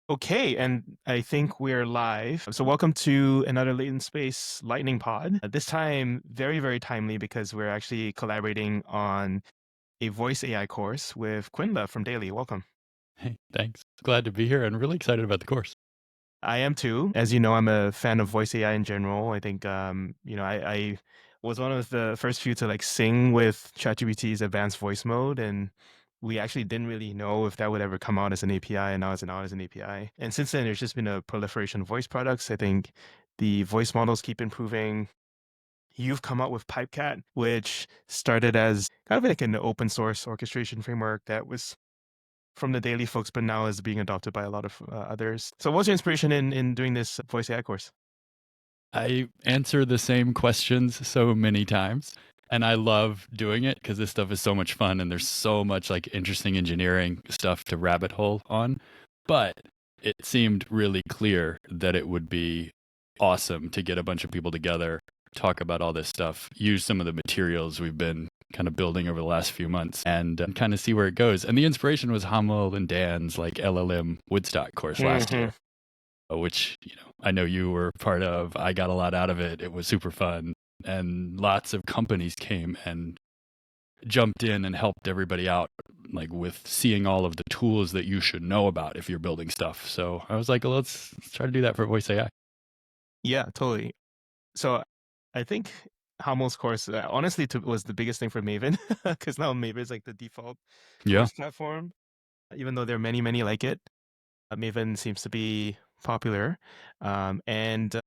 Okay, and I think we're live. So, welcome to another Latent Space Lightning Pod. This time, very, very timely because we're actually collaborating on a voice AI course with Kwindla from Daily. Welcome. Hey, thanks. Glad to be here and really excited about the course. I am too. As you know, I'm a fan of voice AI in general. I think, I was one of the first few to like sing with ChatGPT's advanced voice mode, and we actually didn't really know if that would ever come out as an API, and now it's out as an API. And since then, there's just been a proliferation of voice products. I think the voice models keep improving. You've come out with PipeCat, which started as kind of like an open source orchestration framework that was from the Daily folks, but now is being adopted by a lot of others. So, what's your inspiration in doing this voice AI course? I answer the same questions so many times, and I love doing it because this stuff is so much fun and there's so much like interesting engineering stuff to rabbit hole on. But it seemed really clear that it would be awesome to get a bunch of people together, talk about all this stuff, use some of the materials we've been kind of building over the last few months and kind of see where it goes. And the inspiration was Hamel and Dan's like LLM Woodstock course last Hmm. year, which I know you were part of. I got a lot out of it. It was super fun, and lots of companies came and jumped in and helped everybody out, like with seeing all of the tools that you should know about if you're building stuff. So I was like, well, let's try to do that for voice AI. Yeah, totally. So, I think Hamel's course, honestly, was the biggest thing for Maven because now Maven is like the default Yeah. voice platform, even though there are many, many like it. Maven seems to be popular. And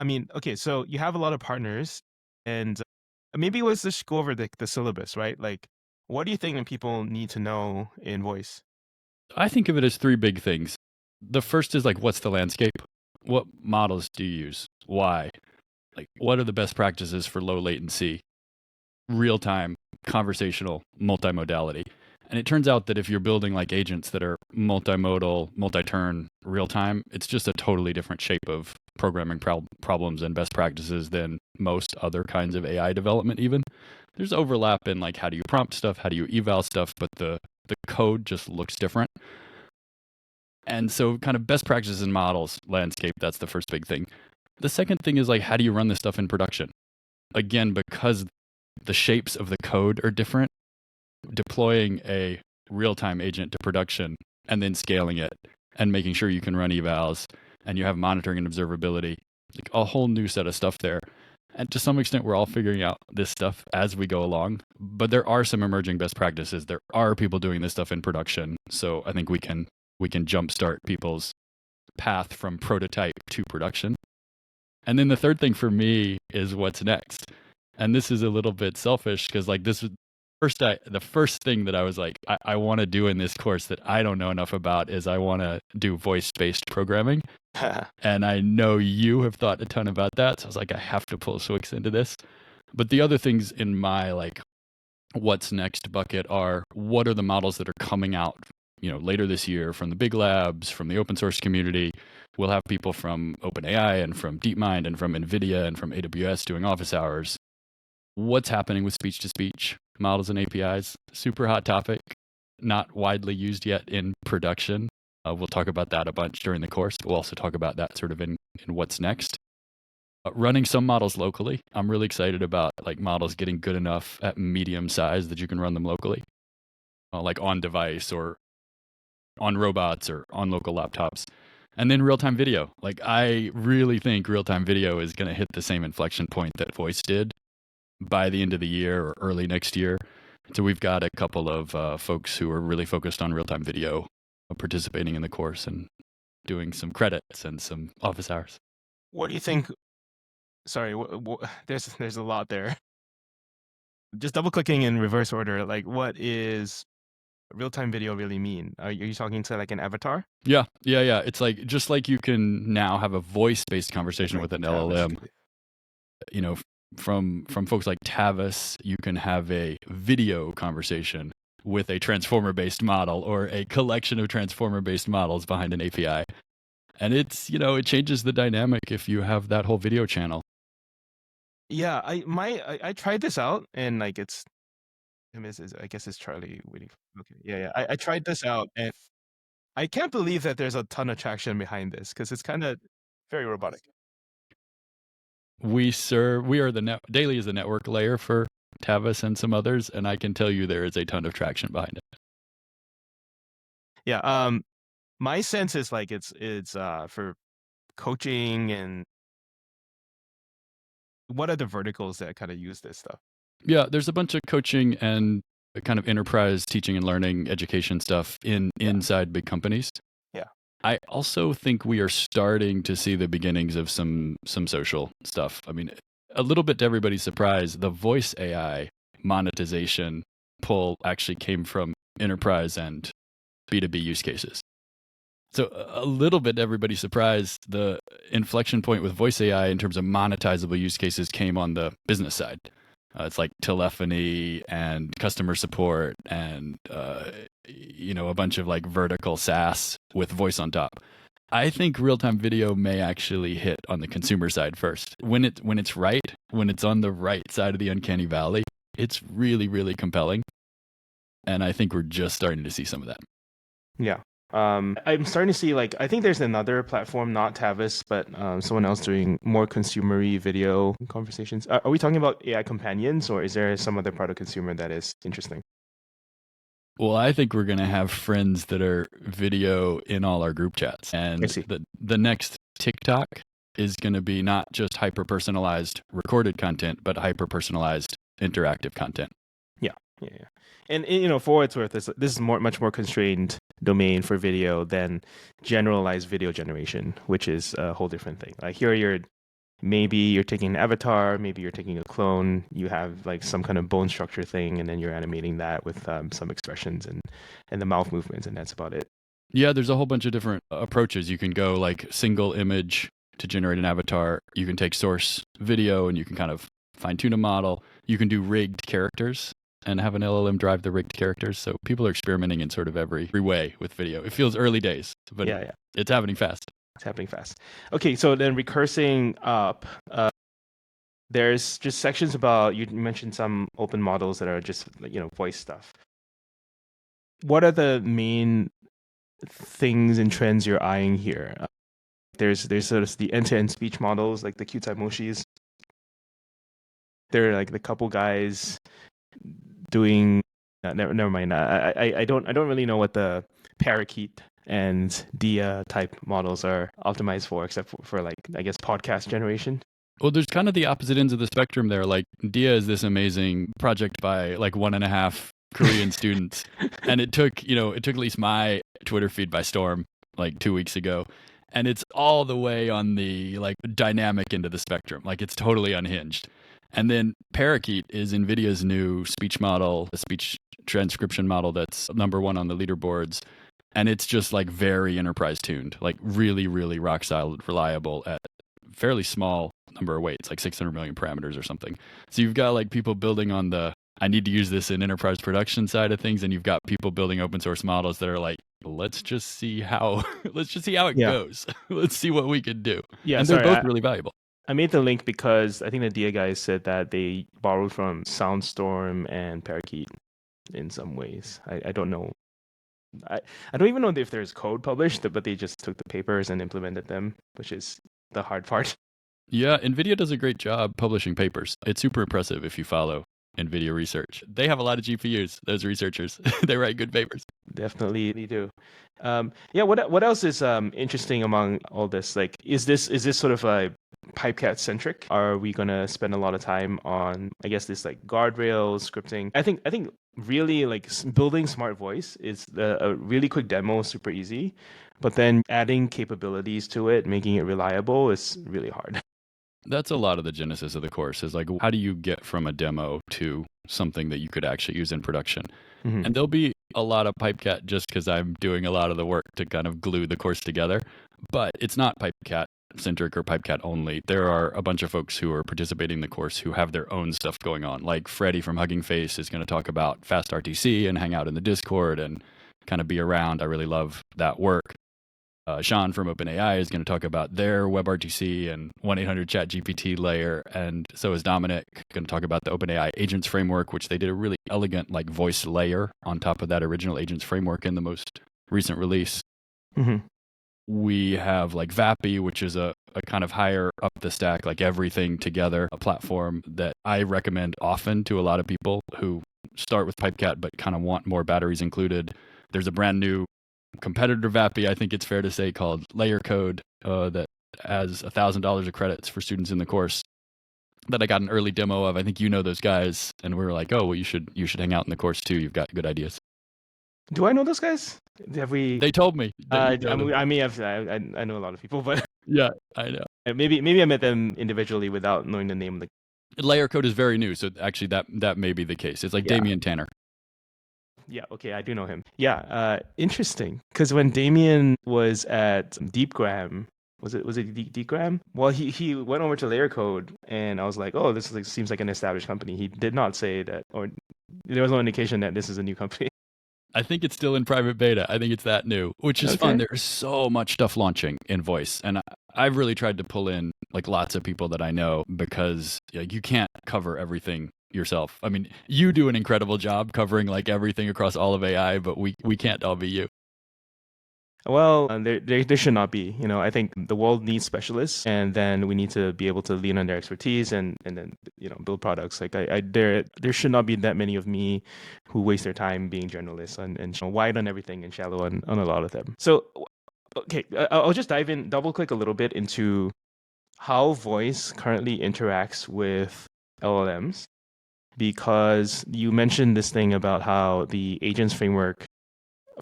I mean, okay, so you have a lot of partners, and maybe let's just go over the syllabus, right? Like, what do you think that people need to know in voice? I think of it as three big things. The first is like, what's the landscape? What models do you use? Why? Like, what are the best practices for low latency, real time, conversational, multimodality? And it turns out that if you're building like agents that are multimodal, multi turn, real time, it's just a totally different shape of programming problems and best practices than most other kinds of AI development, even. There's overlap in like how do you prompt stuff, how do you eval stuff, but the code just looks different. And so, kind of best practices in models landscape, that's the first big thing. The second thing is like, how do you run this stuff in production? Again, because the shapes of the code are different, deploying a real time agent to production and then scaling it and making sure you can run evals and you have monitoring and observability, like a whole new set of stuff there. And to some extent, we're all figuring out this stuff as we go along. But there are some emerging best practices. There are people doing this stuff in production. So I think we can jumpstart people's path from prototype to production. And then the third thing for me is what's next. And this is a little bit selfish because like this was the first thing that I was like, I want to do in this course that I don't know enough about is I want to do voice based programming. And I know you have thought a ton about that. So I was like, I have to pull swyx into this. But the other things in my like what's next bucket are what are the models that are coming out, later this year from the big labs, from the open source community. We'll have people from OpenAI and from DeepMind and from NVIDIA and from AWS doing office hours. What's happening with speech to speech models and APIs? Super hot topic, not widely used yet in production. We'll talk about that a bunch during the course. We'll also talk about that sort of in what's next. Running some models locally. I'm really excited about like models getting good enough at medium size that you can run them locally, like on device or on robots or on local laptops. And then real time video. Like I really think real time video is going to hit the same inflection point that voice did by the end of the year or early next year. So we've got a couple of folks who are really focused on real time video participating in the course and doing some credits and some office hours. What do you think? Sorry, there's a lot there. Just double clicking in reverse order. Like, what is real time video really mean? Are you talking to like an avatar? Yeah, yeah, yeah. It's like just like you can now have a voice-based conversation Like with an Tavis. LLM. You know, from folks like Tavis, you can have a video conversation with a transformer-based model or a collection of transformer-based models behind an API. And it's, it changes the dynamic if you have that whole video channel. Yeah, I tried this out and like I guess it's Charlie waiting. Okay, yeah, yeah. I tried this out and I can't believe that there's a ton of traction behind this because it's kind of very robotic. We are Daily is the network layer for Tavis and some others, and I can tell you there is a ton of traction behind it. Yeah. My sense is like it's for coaching, and what are the verticals that kind of use this stuff? Yeah, there's a bunch of coaching and kind of enterprise teaching and learning education stuff Yeah. inside big companies. Yeah. I also think we are starting to see the beginnings of some social stuff. I mean, a little bit to everybody's surprise, the voice AI monetization pull actually came from enterprise and B2B use cases. So a little bit to everybody's surprise, the inflection point with voice AI in terms of monetizable use cases came on the business side. It's like telephony and customer support and a bunch of like vertical SaaS with voice on top. I think real-time video may actually hit on the consumer side first. When it's right, when it's on the right side of the uncanny valley, it's really, really compelling. And I think we're just starting to see some of that. Yeah. I'm starting to see, like, I think there's another platform, not Tavis, but someone else doing more consumery video conversations. Are we talking about AI companions, or is there some other part of consumer that is interesting? Well, I think we're going to have friends that are video in all our group chats. I And see. the next TikTok is going to be not just hyper personalized recorded content, but hyper personalized interactive content. Yeah. Yeah. Yeah. And for what it's worth, this is much more constrained domain for video than generalized video generation, which is a whole different thing. Like here, maybe you're taking an avatar, maybe you're taking a clone, you have like some kind of bone structure thing, and then you're animating that with some expressions and the mouth movements, and that's about it. Yeah, there's a whole bunch of different approaches. You can go like single image to generate an avatar. You can take source video and you can kind of fine tune a model. You can do rigged characters and have an LLM drive the rigged characters. So people are experimenting in sort of every way with video. It feels early days, but Yeah, yeah, it's happening fast. it's happening fast. Okay, so then recursing up, there's just sections about, you mentioned some open models that are just voice stuff. What are the main things and trends you're eyeing here? There's sort of the end-to-end speech models, like the Kyutaimoshis. They're like the couple guys doing. Never mind. I don't really know what the parakeet and Dia type models are optimized for, except for like, I guess, podcast generation. Well, there's kind of the opposite ends of the spectrum there. Like Dia is this amazing project by like 1.5 Korean students. And it took at least my Twitter feed by storm like 2 weeks ago. And it's all the way on the like dynamic end of the spectrum. Like it's totally unhinged. And then Parakeet is NVIDIA's new speech model, a speech transcription model that's #1 on the leaderboards. And it's just like very enterprise tuned, like really, really rock solid, reliable at fairly small number of weights, like 600 million parameters or something. So you've got like people building on the I need to use this in enterprise production side of things, and you've got people building open source models that are like, let's just see how it Yeah. goes. Let's see what we can do. Yeah, And they're sorry. both really valuable. I made the link because I think the Dia guys said that they borrowed from Soundstorm and Parakeet in some ways. I don't know. I don't even know if there's code published, but they just took the papers and implemented them, which is the hard part. Yeah, NVIDIA does a great job publishing papers. It's super impressive if you follow NVIDIA research. They have a lot of GPUs, those researchers. They write good papers. Definitely they do. Yeah, what else is interesting among all this? Like, is this sort of a Pipecast centric? Are we gonna spend a lot of time on, I guess, this like guardrails, scripting? I think really like building smart voice is a really quick demo, super easy, but then adding capabilities to it, making it reliable is really hard. That's a lot of the genesis of the course is like, how do you get from a demo to something that you could actually use in production? Mhm. And there'll be a lot of Pipecat just because I'm doing a lot of the work to kind of glue the course together. But it's not Pipecat centric or Pipecat only. There are a bunch of folks who are participating in the course who have their own stuff going on. Like Freddie from Hugging Face is going to talk about fast RTC and hang out in the Discord and kind of be around. I really love that work. Sean from OpenAI is going to talk about their WebRTC and 1-800-CHAT-GPT layer. And so is Dominic going to talk about the OpenAI agents framework, which they did a really elegant like voice layer on top of that original agents framework in the most recent release. Hmm. We have like Vappy, which is a kind of higher up the stack, like everything together, a platform that I recommend often to a lot of people who start with PipeCat but kind of want more batteries included. There's a brand new competitor Vappy, I think it's fair to say, called Layer Code that has $1,000 of credits for students in the course that I got an early demo of. I think you know those guys, and we were like, oh, well, you should hang out in the course too. You've got good ideas. Do I know those guys? Have we? They told me that you know them. I may have. I know a lot of people, but Yeah, I know. maybe I met them individually without knowing the name of the. Layer Code is very new, so actually that may be the case. It's like Yeah. Damian Tanner. Yeah, okay, I do know him. Yeah, interesting. Because when Damien was at DeepGram, was it DeepGram? Well, he went over to Layer Code, and I was like, oh, this seems like an established company. He did not say that, or there was no indication that this is a new company. I think it's still in private beta. I think it's that new, which is fun. Okay. There's so much stuff launching in voice, and I've really tried to pull in like lots of people that I know because like, you can't cover everything yourself. I mean, you do an incredible job covering like everything across all of AI, but we can't all be you. Well, there should not be. I think the world needs specialists, and then we need to be able to lean on their expertise and then build products. Like there should not be that many of me who waste their time being journalists and wide on everything and shallow on a lot of them. So okay, I'll just dive in, double click a little bit into how voice currently interacts with LLMs, because you mentioned this thing about how the agents framework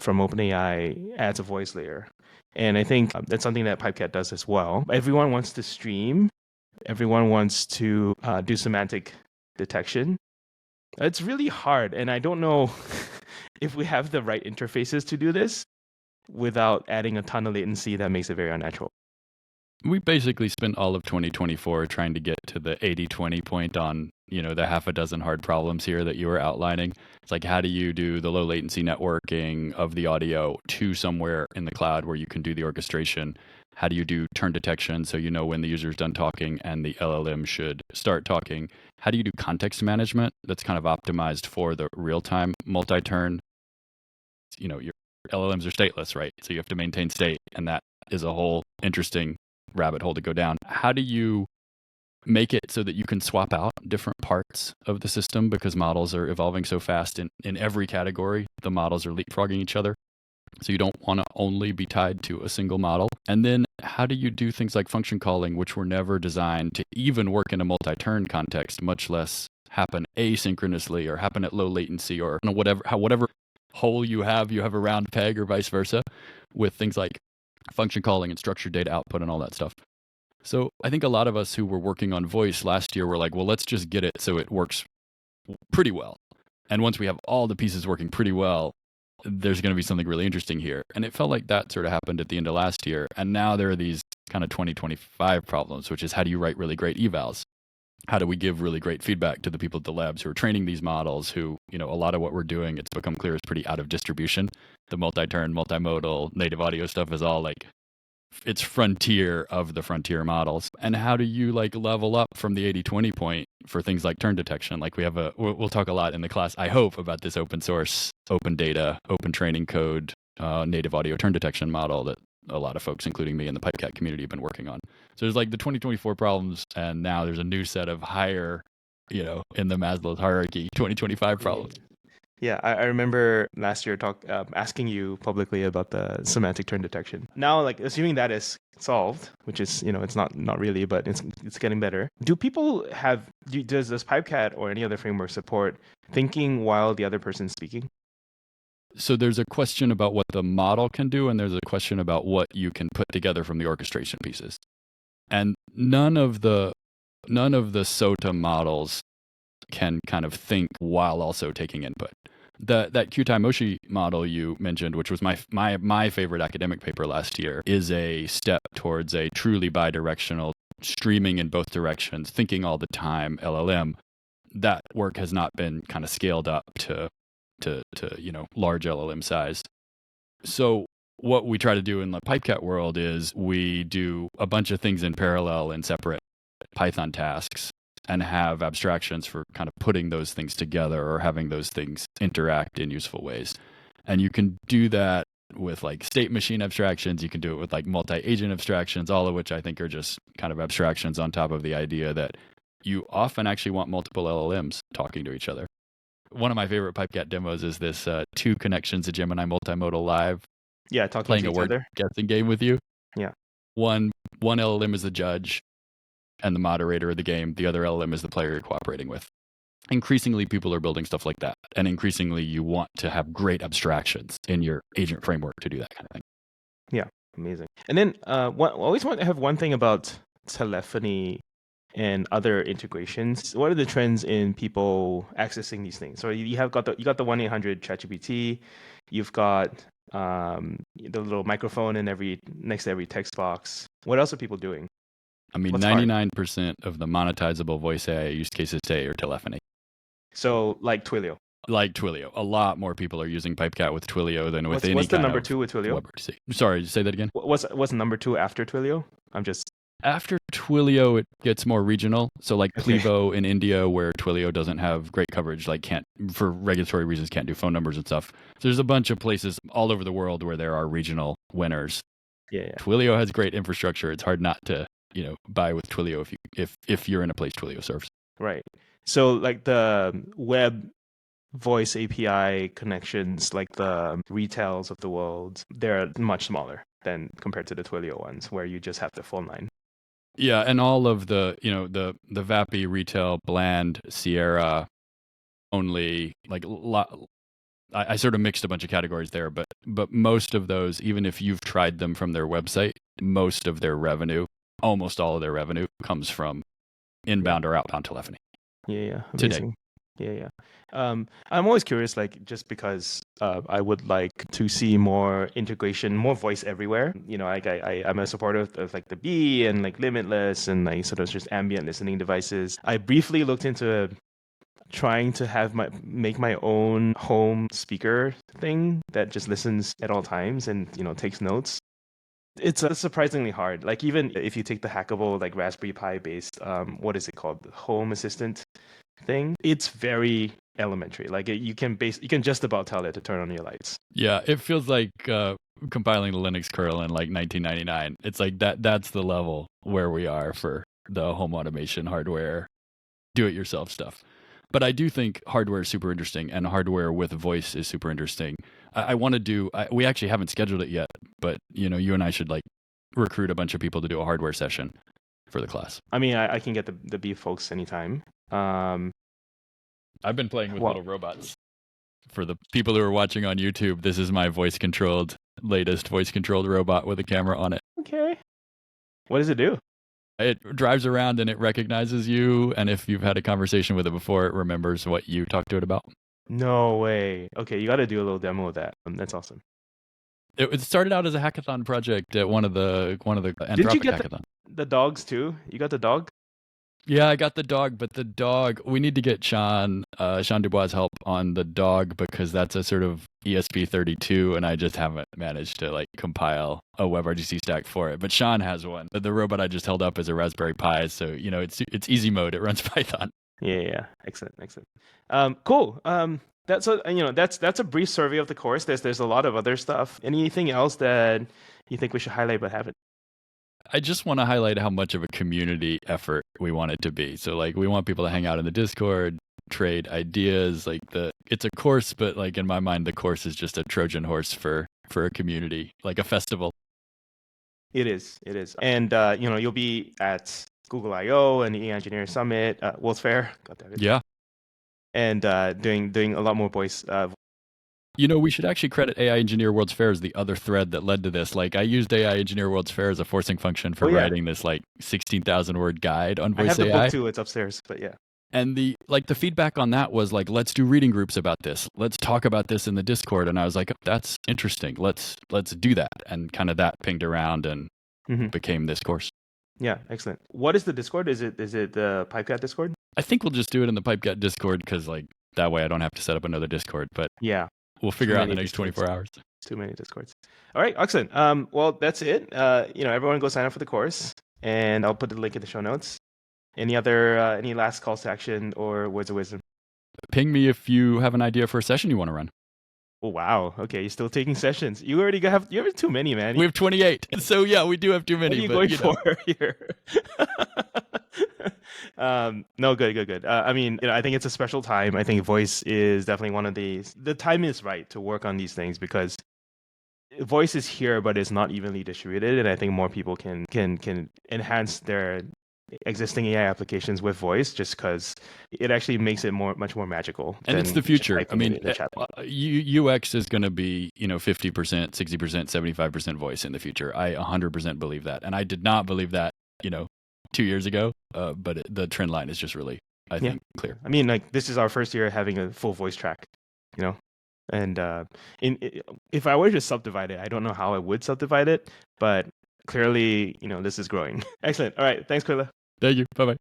from OpenAI adds a voice layer. And I think that's something that Pipecat does as well. Everyone wants to stream. Everyone wants to do semantic detection. It's really hard. And I don't know if we have the right interfaces to do this without adding a ton of latency that makes it very unnatural. We basically spent all of 2024 trying to get to the 80/20 point on, the half a dozen hard problems here that you were outlining. It's like, how do you do the low latency networking of the audio to somewhere in the cloud where you can do the orchestration? How do you do turn detection so you know when the user's done talking and the LLM should start talking? How do you do context management that's kind of optimized for the real-time multi-turn? Your LLMs are stateless, right? So you have to maintain state, and that is a whole interesting rabbit hole to go down. How do you make it so that you can swap out different parts of the system, because models are evolving so fast in every category? The models are leapfrogging each other. So you don't want to only be tied to a single model. And then how do you do things like function calling, which were never designed to even work in a multi-turn context, much less happen asynchronously or happen at low latency, or whatever hole you have a round peg, or vice versa, with things like function calling and structured data output and all that stuff. So I think a lot of us who were working on voice last year were like, well, let's just get it so it works pretty well. And once we have all the pieces working pretty well, there's going to be something really interesting here. And it felt like that sort of happened at the end of last year. And now there are these kind of 2025 problems, which is, how do you write really great evals? How do we give really great feedback to the people at the labs who are training these models, who, a lot of what we're doing, it's become clear, is pretty out of distribution. The multi-turn, multimodal, native audio stuff is all like, it's frontier of the frontier models. And how do you like level up from the 80/20 point for things like turn detection? Like we'll talk a lot in the class, I hope, about this open source, open data, open training code, native audio turn detection model that a lot of folks, including me in the PipeCat community, have been working on. So there's like the 2024 problems, and now there's a new set of higher, in the Maslow's hierarchy, 2025 problems. Yeah, I remember last year asking you publicly about the semantic turn detection. Now, like, assuming that is solved, which is, it's not really, but it's getting better. Do people does Pipecat or any other framework support thinking while the other person's speaking? So there's a question about what the model can do, and there's a question about what you can put together from the orchestration pieces. And none of the SOTA models can kind of think while also taking input. That Qtai Moshi model you mentioned, which was my favorite academic paper last year, is a step towards a truly bidirectional, streaming in both directions, thinking all the time LLM. That work has not been kind of scaled up to large LLM size. So what we try to do in the PipeCat world is we do a bunch of things in parallel in separate Python tasks, and have abstractions for kind of putting those things together or having those things interact in useful ways. And you can do that with like state machine abstractions. You can do it with like multi-agent abstractions, all of which I think are just kind of abstractions on top of the idea that you often actually want multiple LLMs talking to each other. One of my favorite PipeCat demos is this two connections to Gemini Multimodal Live Yeah, talking playing to a each word other. guessing game with you. Yeah. One LLM is the judge and the moderator of the game. The other LLM is the player you're cooperating with. Increasingly, people are building stuff like that. And increasingly, you want to have great abstractions in your agent framework to do that kind of thing. Yeah, amazing. And then always want to have one thing about telephony and other integrations. What are the trends in people accessing these things? So you got the 1-800 ChatGPT, you've got the little microphone next to every text box. What else are people doing? I mean, What's hard? 99% of the monetizable voice AI use cases today are telephony. So like Twilio. Like Twilio. A lot more people are using PipeCat with Twilio than with any What's the kind number of two with Twilio? WebRTC. Sorry, say that again. What's number two after Twilio? I'm just After Twilio, it gets more regional. So like okay. Plivo in India, where Twilio doesn't have great coverage, like can't, for regulatory reasons, can't do phone numbers and stuff. So there's a bunch of places all over the world where there are regional winners. Yeah, yeah. Twilio has great infrastructure. It's hard not to, buy with Twilio if you're in a place Twilio serves. Right. So like the web voice API connections, like the retails of the world, they're much smaller than compared to the Twilio ones, where you just have the phone line. Yeah, and all of the, the VAPI, retail, bland, Sierra, only, like, I sort of mixed a bunch of categories there, but most of those, even if you've tried them from their website, most of their revenue, almost all of their revenue, comes from inbound or outbound telephony. Yeah, yeah, Today. amazing. Yeah, yeah. I'm always curious, like, just because I would like to see more integration, more voice everywhere. Like I'm a supporter of like the Bee and like Limitless and like sort of just ambient listening devices. I briefly looked into trying to make my own home speaker thing that just listens at all times and takes notes. It's surprisingly hard. Like even if you take the hackable like Raspberry Pi based what is it called, the Home Assistant thing, it's very elementary. Like you can just about tell it to turn on your lights. Yeah, it feels like compiling the Linux kernel in like 1999. It's like that's the level where we are for the home automation hardware, do-it-yourself stuff. But I do think hardware is super interesting, and hardware with voice is super interesting. I want to do. We actually haven't scheduled it yet, but you and I should like recruit a bunch of people to do a hardware session for the class. I mean, I can get the B folks anytime. I've been playing with Well, little robots. For the people who are watching on YouTube, this is my latest voice controlled robot with a camera on it. okay. What does it do? It drives around and it recognizes you, and if you've had a conversation with it before, it remembers what you talked to it about. No way. Okay, you got to do a little demo of that. That's awesome. It started out as a hackathon project at one of the Didn't you Anthropic get hackathons. the dogs too? You got the dog? Yeah, I got the dog, but the dog, we need to get Sean Dubois' help on the dog because that's a sort of ESP32, and I just haven't managed to like compile a WebRTC stack for it. But Sean has one. The robot I just held up is a Raspberry Pi, so it's easy mode. It runs Python. Yeah. Excellent. Cool. That's a brief survey of the course. There's a lot of other stuff. Anything else that you think we should highlight but haven't? I just want to highlight how much of a community effort we want it to be. So like we want people to hang out in the Discord, trade ideas. Like it's a course, but like in my mind, the course is just a Trojan horse for a community, like a festival. It is. And you'll be at Google I/O and the AI Engineering Summit, World's Fair. God damn it. Yeah. And doing a lot more voice. We should actually credit AI Engineer World's Fair as the other thread that led to this. Like, I used AI Engineer World's Fair as a forcing function for writing this like 16,000 word guide on voice AI. I have the book too. It's upstairs, but yeah. And the feedback on that was like, let's do reading groups about this. Let's talk about this in the Discord. And I was like, oh, that's interesting. Let's do that. And kind of that pinged around and became this course. Yeah, excellent. What is the Discord? Is it the PipeCat Discord? I think we'll just do it in the PipeCat Discord because like that way I don't have to set up another Discord. But yeah, we'll figure out in the next 24 hours. Too many Discords. All right, excellent. Well, that's it. Everyone go sign up for the course, and I'll put the link in the show notes. Any last calls to action or words of wisdom? Ping me if you have an idea for a session you want to run. Oh, wow. Okay, you're still taking sessions. You have too many, man. We have 28. So yeah, we do have too What are many, you but going you know. for here? No, good, good, good. I mean, I think it's a special time. I think voice is definitely one of these. The time is right to work on these things because voice is here, but it's not evenly distributed, and I think more people can enhance their existing AI applications with voice, just because it actually makes it much more magical And it's than the just future. I typing mean, in the chat. UX is going to be, 50%, 60%, 75% voice in the future. I 100% believe that. And I did not believe that, 2 years ago. But the trend line is just really, I Yeah, think, clear. I mean, like this is our first year having a full voice track, you know, and if I were to subdivide it, I don't know how I would subdivide it, but clearly, this is growing. Excellent. All right, thanks, Kwindla. Thank you. Bye bye.